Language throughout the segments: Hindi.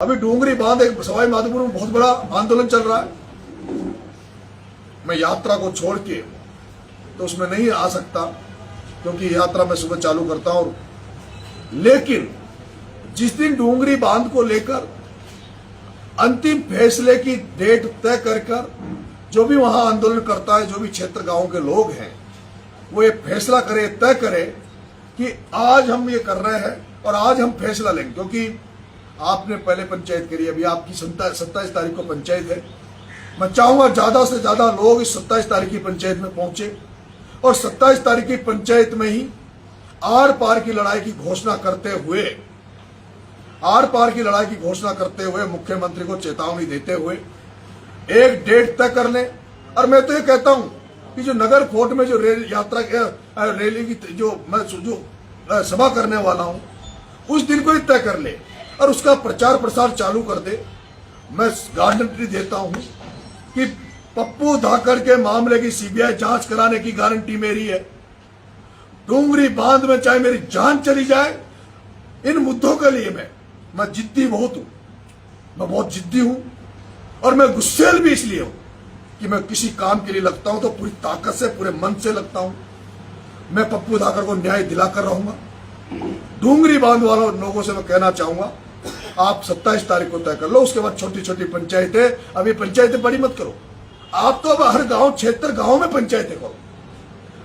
अभी डूंगरी बांध एक सवाई माधोपुर में बहुत बड़ा आंदोलन चल रहा है। मैं यात्रा को छोड़ के तो उसमें नहीं आ सकता क्योंकि यात्रा मैं सुबह चालू करता हूं। लेकिन जिस दिन डूंगरी बांध को लेकर अंतिम फैसले की डेट तय कर जो भी वहां आंदोलन करता है, जो भी क्षेत्र गांव के लोग हैं, वो ये फैसला करे, तय करे कि आज हम ये कर रहे हैं और आज हम फैसला लेंगे। क्योंकि आपने पहले पंचायत करी, अभी आपकी 27 तारीख को पंचायत है। मैं चाहूंगा ज्यादा से ज्यादा लोग इस 27 तारीख की पंचायत में पहुंचे और 27 तारीख की पंचायत में ही आर पार की लड़ाई की घोषणा करते हुए मुख्यमंत्री को चेतावनी देते हुए एक डेट तय कर लें। और मैं तो ये कहता हूं कि जो नगर फोर्ट में जो रेल यात्रा रैली की जो सभा करने वाला हूं, उस दिन को ही तय कर ले और उसका प्रचार प्रसार चालू कर दे। मैं गारंटी देता हूं कि पप्पू धाकड़ के मामले की सीबीआई जांच कराने की गारंटी मेरी है। डूंगरी बांध में चाहे मेरी जान चली जाए, इन मुद्दों के लिए मैं जिद्दी बहुत हूं। मैं बहुत जिद्दी हूं और मैं गुस्सेल भी इसलिए हूं कि मैं किसी काम के लिए लगता हूं तो पूरी ताकत से, पूरे मन से लगता हूं। मैं पप्पू धाकड़ को न्याय दिलाकर रहूंगा। डूंगरी बांध वालों लोगों से मैं कहना चाहूंगा, आप 27 तारीख को तय कर लो। उसके बाद छोटी छोटी पंचायतें, अभी पंचायतें बड़ी मत करो। आप तो अब हर गांव, क्षेत्र गांव में पंचायतें करो।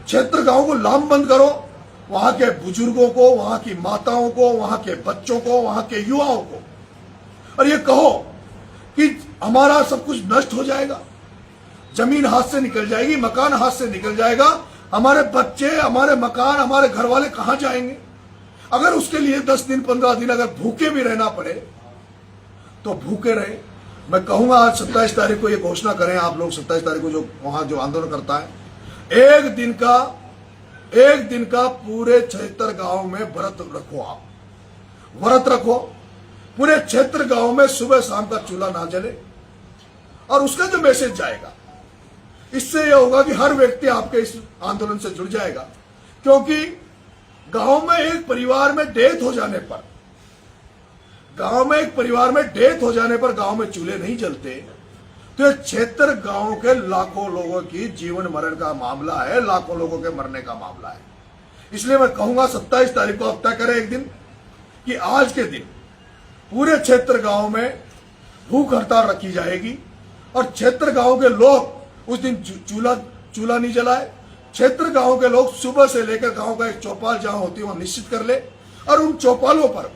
क्षेत्र गांव को लामबंद करो। वहां के बुजुर्गों को, वहां की माताओं को, वहां के बच्चों को, वहां के युवाओं को, और ये कहो कि हमारा सब कुछ नष्ट हो जाएगा, जमीन हाथ से निकल जाएगी, मकान हाथ से निकल जाएगा, हमारे बच्चे, हमारे मकान, हमारे घर वाले कहां जाएंगे। अगर उसके लिए 10 दिन 15 दिन अगर भूखे भी रहना पड़े तो भूखे रहे। मैं कहूंगा आज 27 तारीख को ये घोषणा करें आप लोग। 27 तारीख को जो वहां जो आंदोलन करता है, एक दिन का पूरे क्षेत्र गांव में व्रत रखो। आप व्रत रखो, पूरे क्षेत्र गांव में सुबह शाम का चूल्हा ना जले। और उसका जो मैसेज जाएगा, इससे यह होगा कि हर व्यक्ति आपके इस आंदोलन से जुड़ जाएगा। क्योंकि गांव में एक परिवार में डेथ हो जाने पर, गांव में चूल्हे नहीं जलते। तो ये क्षेत्र गांव के लाखों लोगों की जीवन मरण का मामला है, लाखों लोगों के मरने का मामला है। इसलिए मैं कहूंगा 27 तारीख को अब तय करें एक दिन कि आज के दिन पूरे क्षेत्र गांव में भूख हड़ताल रखी जाएगी और क्षेत्र गांव के लोग उस दिन चूल्हा नहीं जलाए। क्षेत्र गांव के लोग सुबह से लेकर गांव का एक चौपाल जहां होती है वहां निश्चित कर ले और उन चौपालों पर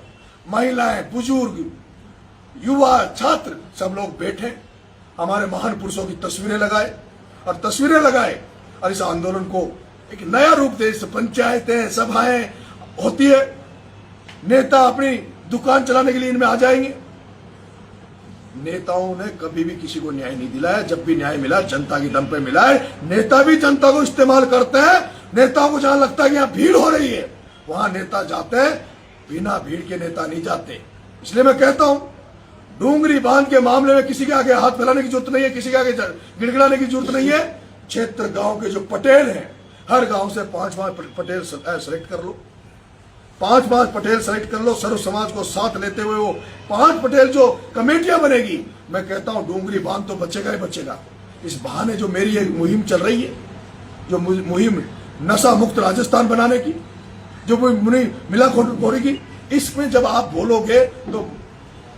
महिलाएं, बुजुर्ग, युवा, छात्र सब लोग बैठे, हमारे महान पुरुषों की तस्वीरें लगाए और इस आंदोलन को एक नया रूप दे। पंचायतें, सभाएं होती है, नेता अपनी दुकान चलाने के लिए इनमें आ जाएंगे। नेताओं ने कभी भी किसी को न्याय नहीं दिलाया। जब भी न्याय मिला जनता की दम पे मिला है। नेता भी जनता को इस्तेमाल करते हैं। नेताओं को जहां लगता है कि यहाँ भीड़ हो रही है, वहां नेता जाते हैं। बिना भीड़ के नेता नहीं जाते। इसलिए मैं कहता हूं, डूंगरी बांध के मामले में किसी के आगे हाथ फैलाने की जरूरत नहीं है, किसी के आगे गिड़गिड़ाने की जरूरत नहीं है। क्षेत्र गांव के जो पटेल हैं, हर गांव से 5-5 पटेल सेलेक्ट कर लो, 5-5 पटेल सेलेक्ट कर लो। सर्व समाज को साथ लेते हुए वो 5 पटेल जो कमेटियां बनेगी, मैं कहता हूं डूंगरी बांध तो बचेगा ही बचेगा। इस बहाने जो मेरी एक मुहिम चल रही है, जो मुहिम नशा मुक्त राजस्थान बनाने की, जो मुहिम मिलाखोरी की, इसमें जब आप बोलोगे तो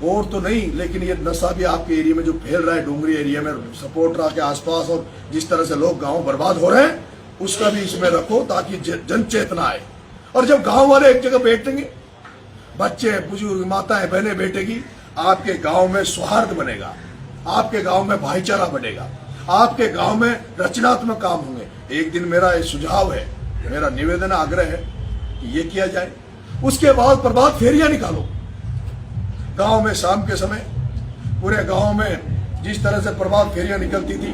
और तो नहीं, लेकिन ये नशा भी आपके एरिया में जो फैल रहा है, डूंगरी एरिया में, सपोर्टरा के आसपास, और जिस तरह से लोग गांव बर्बाद हो रहे हैं, उसका भी इसमें रखो ताकि जन चेतना आए। और जब गांव वाले एक जगह बैठेंगे, बच्चे, बुजुर्ग, माताएं, बहनें बैठेगी, आपके गांव में सौहार्द बनेगा, आपके गांव में भाईचारा बनेगा, आपके गांव में रचनात्मक काम होंगे। एक दिन मेरा ये सुझाव है, मेरा निवेदन, आग्रह है कि ये किया जाए। उसके बाद प्रभात फेरियां निकालो गांव में। शाम के समय पूरे गांव में जिस तरह से प्रभात फेरियां निकलती थी,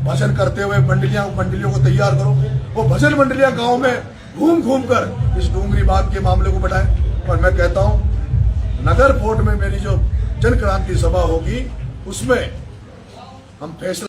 भजन करते हुए मंडलियों को तैयार करो। वो भजन मंडलियां गांव में घूम कर इस डूंगरी बांध के मामले को बढ़ाएं। और मैं कहता हूं, नगर फोर्ट में मेरी जो जन क्रांति सभा होगी, उसमें हम फैसला